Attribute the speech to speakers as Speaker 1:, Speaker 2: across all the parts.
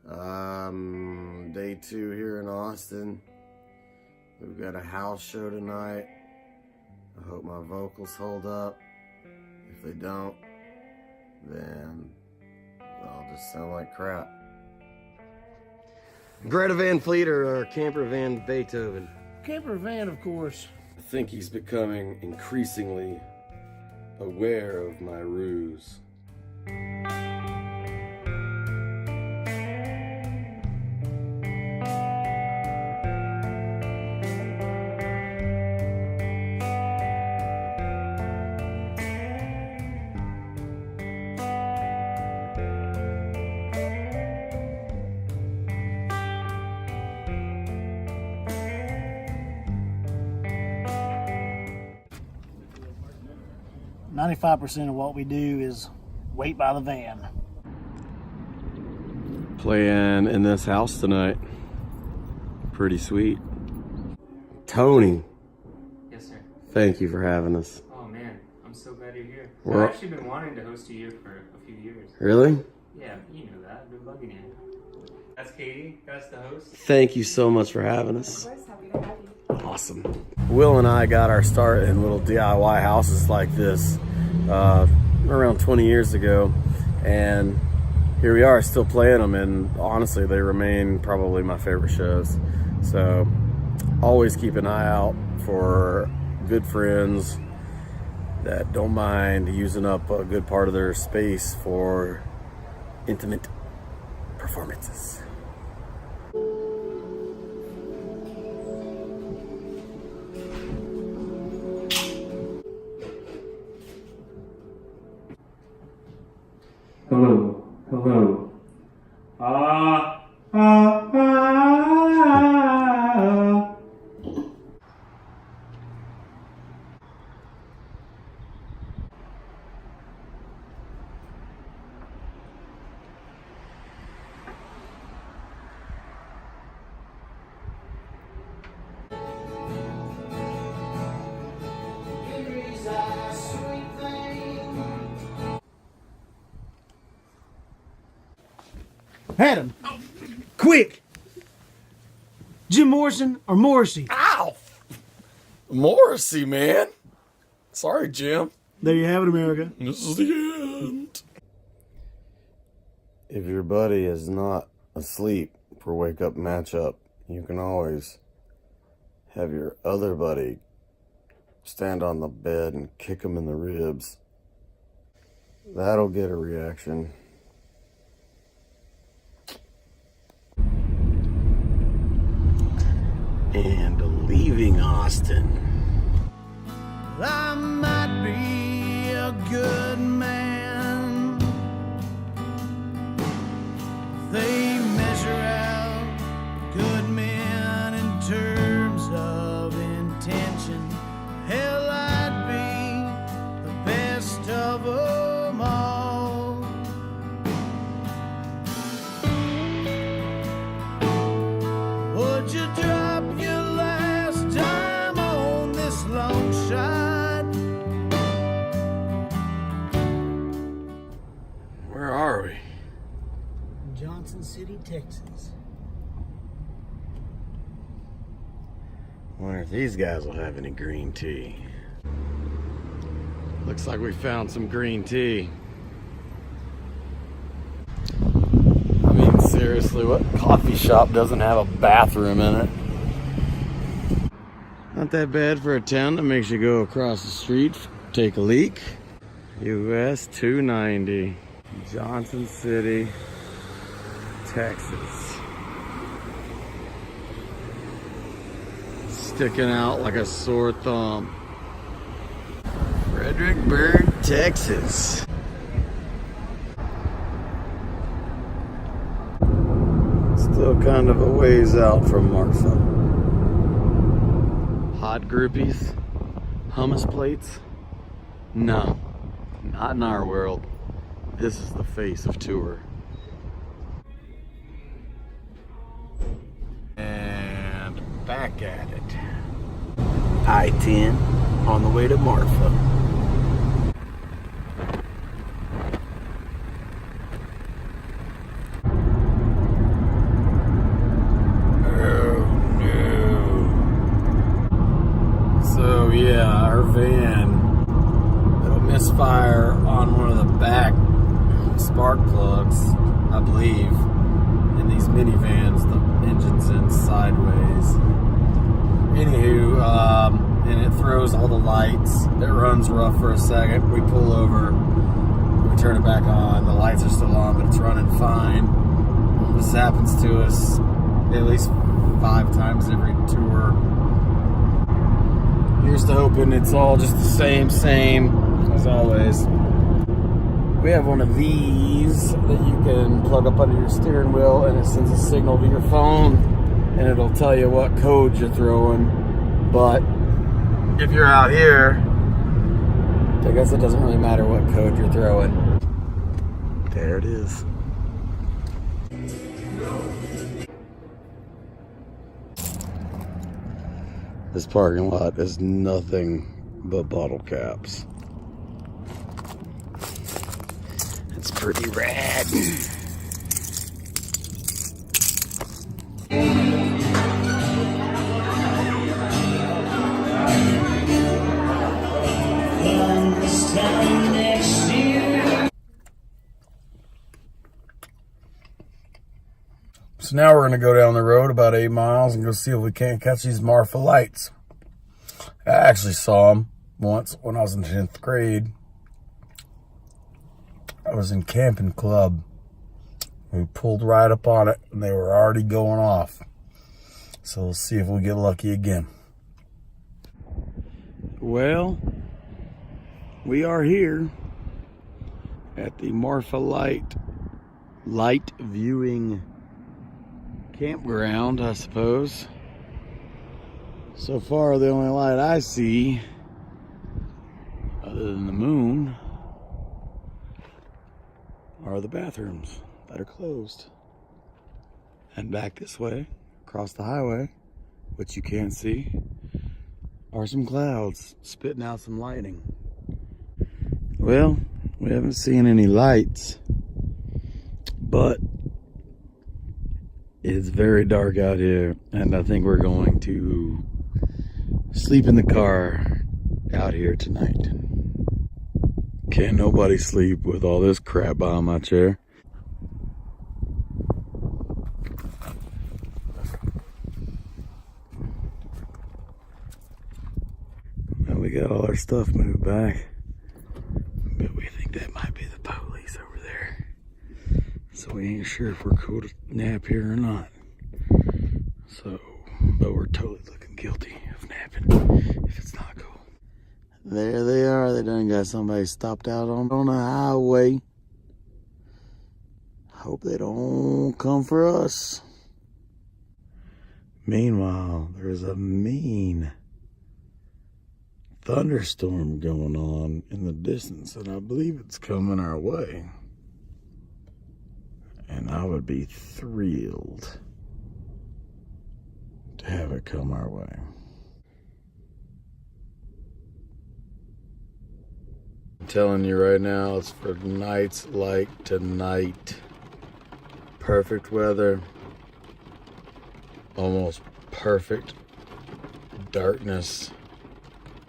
Speaker 1: Day 2 here in Austin. We've got a house show tonight. I hope my vocals hold up. If they don't, then I'll just sound like crap. Greta Van Fleet or Camper Van Beethoven?
Speaker 2: Camper Van, of course.
Speaker 1: I think he's becoming increasingly aware of my ruse.
Speaker 2: 95% of what we do is wait by the van.
Speaker 1: Playing in this house tonight. Pretty sweet. Tony.
Speaker 3: Yes, sir.
Speaker 1: Thank you for having us.
Speaker 3: Oh man, I'm so glad you're here.
Speaker 1: We're
Speaker 3: I've actually been wanting to host you here for a few years.
Speaker 1: Really?
Speaker 3: Yeah, you know that. I've been bugging you. That's Katie. That's the host.
Speaker 1: Thank you so much for having us.
Speaker 4: Of course, happy to have you.
Speaker 1: Awesome. Will and I got our start in little DIY houses like this around 20 years ago, and here we are still playing them, and honestly they remain probably my favorite shows. So always keep an eye out for good friends that don't mind using up a good part of their space for intimate performances.
Speaker 3: Hello. Hello.
Speaker 2: Adam, quick! Jim Morrison or Morrissey?
Speaker 1: Ow! Morrissey, man. Sorry, Jim.
Speaker 2: There you have it, America.
Speaker 1: This is the end. If your buddy is not asleep for wake up matchup, you can always have your other buddy stand on the bed and kick him in the ribs. That'll get a reaction. And leaving Austin.
Speaker 2: I might be a good man. They measure out good men in terms of intention. Hell, I'd be the best of them all. Would you drop your last dime on this long shot?
Speaker 1: Where are we?
Speaker 2: Johnson City, Texas.
Speaker 1: Wonder if these guys will have any green tea. Looks like we found some green tea. I mean, seriously, what coffee shop doesn't have a bathroom in it? Not that bad for a town that makes you go across the street, take a leak. US 290, Johnson City, Texas. Sticking out like a sore thumb. Fredericksburg, Texas. Still kind of a ways out from Marfa. Hot groupies? Hummus plates? No, not in our world. This is the face of tour. And back at it. I-10 on the way to Marfa. our van, it'll misfire on one of the back spark plugs, I believe. In these minivans, the engine's in sideways. Anywho, and it throws all the lights. It runs rough for a second. We pull over, we turn it back on. The lights are still on, but it's running fine. This happens to us at least 5 times every tour. Here's to hoping it's all just the same as always. We have one of these that you can plug up under your steering wheel, and it sends a signal to your phone, and it'll tell you what code you're throwing. But if you're out here, I guess it doesn't really matter what code you're throwing. There it is. This parking lot is nothing but bottle caps. It's pretty rad. So now we're going to go down the road about 8 miles and go see if we can't catch these Marfa lights. I actually saw them once when I was in 10th grade. I was in camping club. We pulled right up on it and they were already going off. So we'll see if we get lucky again. Well, we are here at the Marfa light viewing campground, I suppose. So far, the only light I see, other than the moon, are the bathrooms that are closed. And back this way, across the highway, which you can't see, are some clouds spitting out some lightning. Well, we haven't seen any lights, but it's very dark out here, and I think we're going to sleep in the car out here tonight. Can't nobody sleep with all this crap behind my chair. Well, we got all our stuff moved back, but we think that might be the police over there. So we ain't sure if we're cool to nap here or not. So, but we're totally looking guilty of napping if it's not cool. There they are. They done got somebody stopped out on the highway. Hope they don't come for us. Meanwhile, there's a mean thunderstorm going on in the distance, and I believe it's coming our way. And I would be thrilled to have it come our way. I'm telling you right now, it's for nights like tonight. Perfect weather, almost perfect darkness,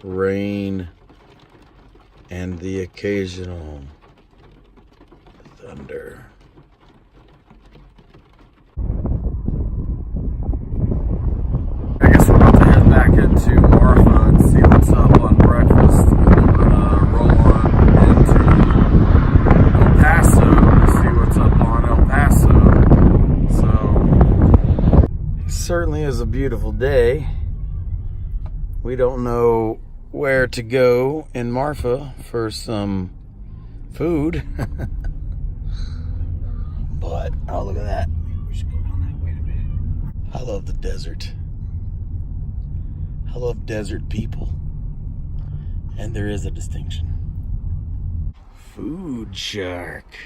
Speaker 1: rain, and the occasional thunder. I guess we're about to head back into Marfa and see what's up on breakfast. And then we're gonna roll on into El Paso to see what's up on El Paso. So, it certainly is a beautiful day. We don't know where to go in Marfa for some food. But, oh, look at that. We should go down that way a bit. I love the desert. I love desert people. And there is a distinction. Food shark.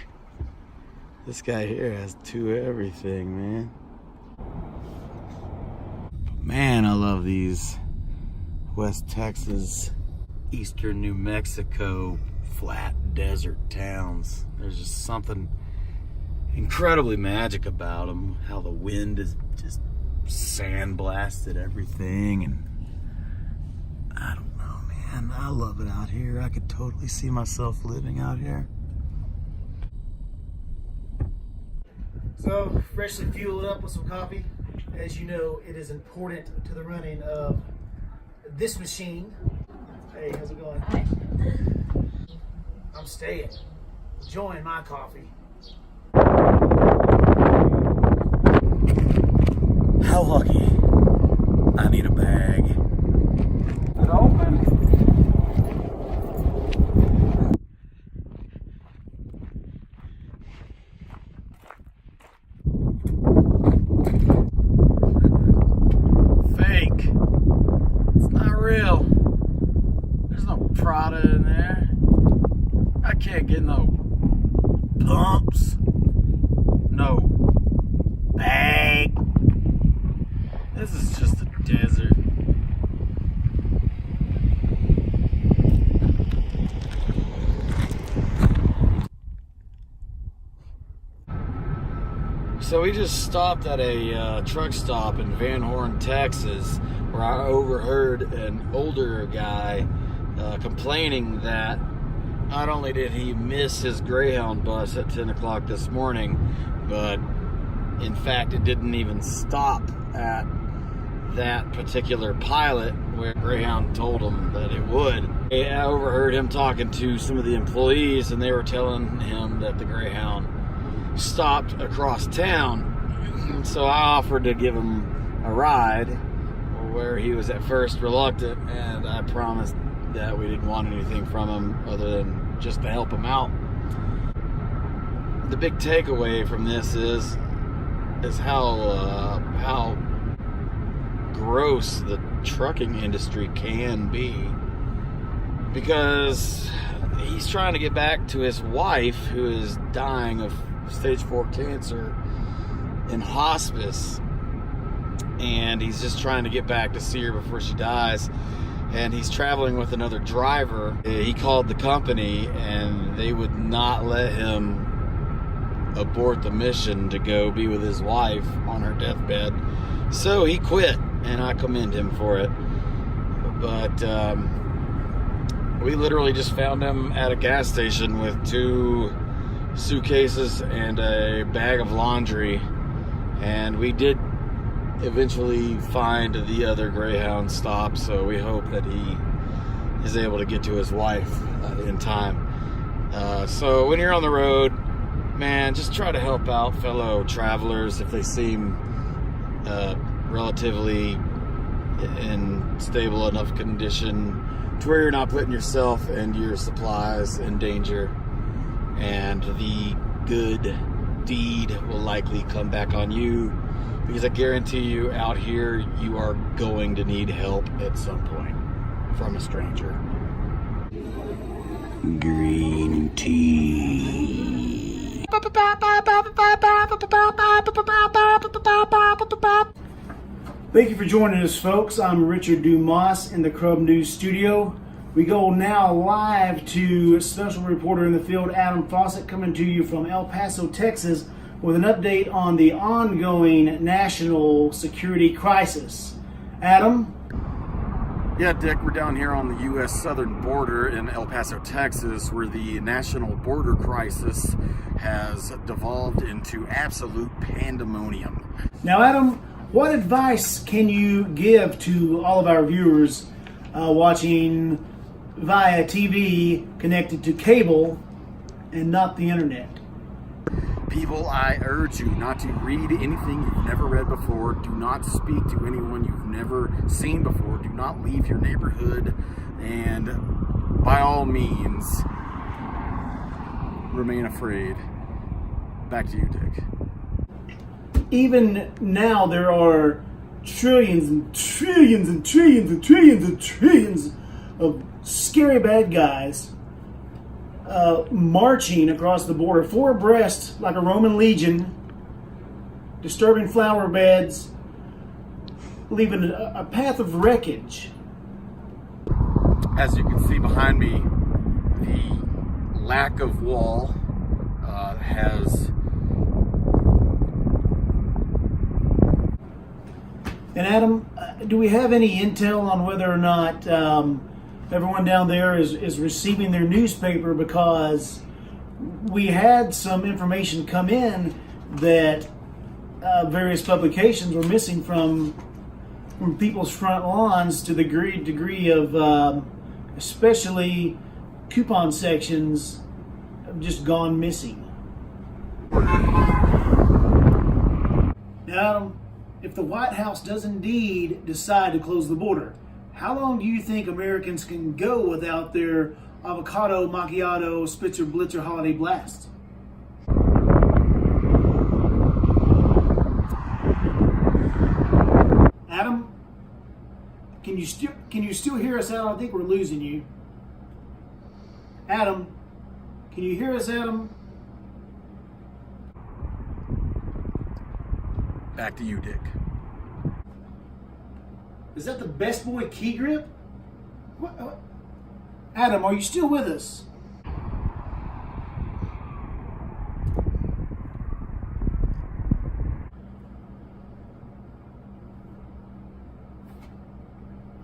Speaker 1: This guy here has 2 of everything, man. But man, I love these West Texas, Eastern New Mexico flat desert towns. There's just something incredibly magic about them. How the wind is just sandblasted everything, and I don't know, man.
Speaker 2: Man, I love it out here. I could totally see myself living out here. So, freshly fueled up with some coffee. As you know, it is important to the running of this machine. Hey, how's it going?
Speaker 4: Hi.
Speaker 2: I'm staying. Enjoying my coffee. How lucky. I need a bag. Is it open? Fake. It's not real. There's no Prada in there. I can't get no pumps. No bag. This is just a desert. So we just stopped at a truck stop in Van Horn, Texas, where I overheard an older guy complaining that not only did he miss his Greyhound bus at 10 o'clock this morning, but in fact it didn't even stop at that particular pilot where Greyhound told him that it would. I overheard him talking to some of the employees, and they were telling him that the Greyhound stopped across town. So I offered to give him a ride, where he was at first reluctant, and I promised that we didn't want anything from him other than just to help him out. The big takeaway from this is how gross the trucking industry can be, because he's trying to get back to his wife, who is dying of stage 4 cancer in hospice, and he's just trying to get back to see her before she dies. And he's traveling with another driver. He called the company, and they would not let him abort the mission to go be with his wife on her deathbed. So he quit, and I commend him for it. But we literally just found him at a gas station with 2 suitcases and a bag of laundry, and we did eventually find the other Greyhound stop, so we hope that he is able to get to his wife in time. So when you're on the road, man, just try to help out fellow travelers if they seem relatively in stable enough condition to where you're not putting yourself and your supplies in danger, and the good deed will likely come back on you, because I guarantee you out here you are going to need help at some point from a stranger. Green tea. Thank you for joining us, folks. I'm Richard Dumas in the Crub News Studio. We go now live to special reporter in the field, Adam Faucett, coming to you from El Paso, Texas, with an update on the ongoing national security crisis. Adam?
Speaker 1: Yeah, Dick, we're down here on the U.S. southern border in El Paso, Texas, where the national border crisis has devolved into absolute pandemonium.
Speaker 2: Now, Adam, what advice can you give to all of our viewers watching via TV connected to cable and not the internet?
Speaker 1: People, I urge you not to read anything you've never read before. Do not speak to anyone you've never seen before. Do not leave your neighborhood. And by all means, remain afraid. Back to you, Dick.
Speaker 2: Even now, there are trillions and trillions and trillions and trillions and trillions of scary bad guys marching across the border, 4 abreast like a Roman legion, disturbing flower beds, leaving a path of wreckage.
Speaker 1: As you can see behind me, the lack of wall has...
Speaker 2: And Adam, do we have any intel on whether or not
Speaker 4: everyone down there is receiving their newspaper, because we had some information come in that various publications were missing from people's front lawns, to the degree of especially coupon sections have just gone missing. Now, if the White House does indeed decide to close the border, how long do you think Americans can go without their avocado macchiato Spitzer Blitzer holiday blast? Adam, can you still hear us out? I think we're losing you. Adam, can you hear us, Adam?
Speaker 1: Back to you, Dick.
Speaker 4: Is that the Best Boy key grip? What? Adam, are you still with us?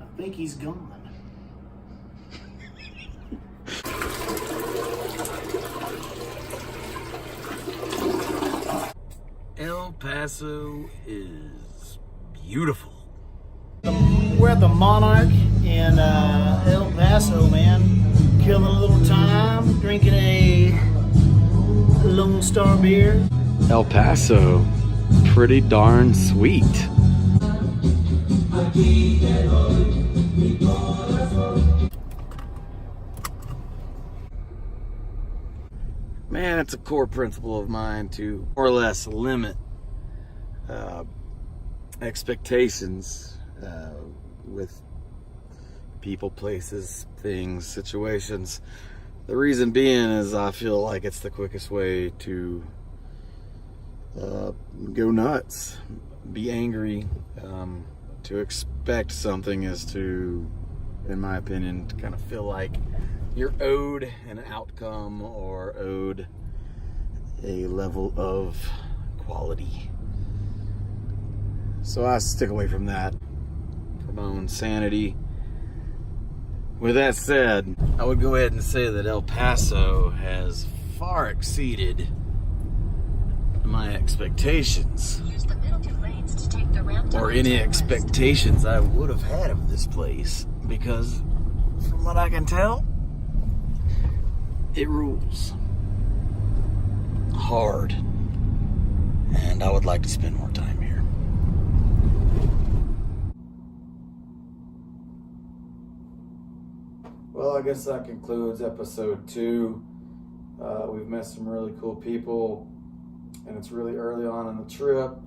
Speaker 4: I think he's gone.
Speaker 2: El Paso is beautiful.
Speaker 4: We're at the Monarch in El Paso, man. Killing a little time, drinking a Lone Star beer.
Speaker 2: El Paso, pretty darn sweet. Man, it's a core principle of mine to more or less limit expectations with people, places, things, situations. The reason being is I feel like it's the quickest way to go nuts, be angry. To expect something is to, in my opinion, to kind of feel like you're owed an outcome or owed a level of quality. So I stick away from that for my own sanity. With that said, I would go ahead and say that El Paso has far exceeded my expectations, or any expectations I would have had of this place, because from what I can tell, it rules hard, and I would like to spend more time here. Well, I guess that concludes episode 2. We've met some really cool people, and it's really early on in the trip.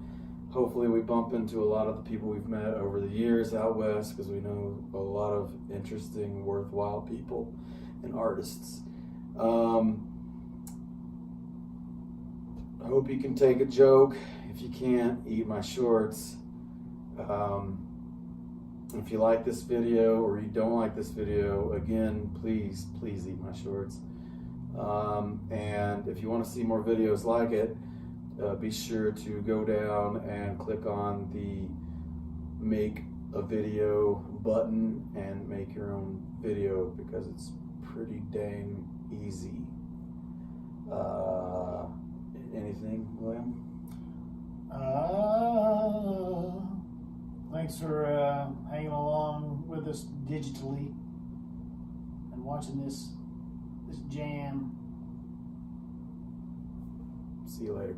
Speaker 2: Hopefully we bump into a lot of the people we've met over the years out west, because we know a lot of interesting, worthwhile people and artists. I hope you can take a joke. If you can't, eat my shorts. If you like this video or you don't like this video, again, please eat my shorts. And if you want to see more videos like it, be sure to go down and click on the make a video button and make your own video, because it's pretty dang easy. Anything, William?
Speaker 4: Thanks for hanging along with us digitally and watching this jam.
Speaker 1: See you later.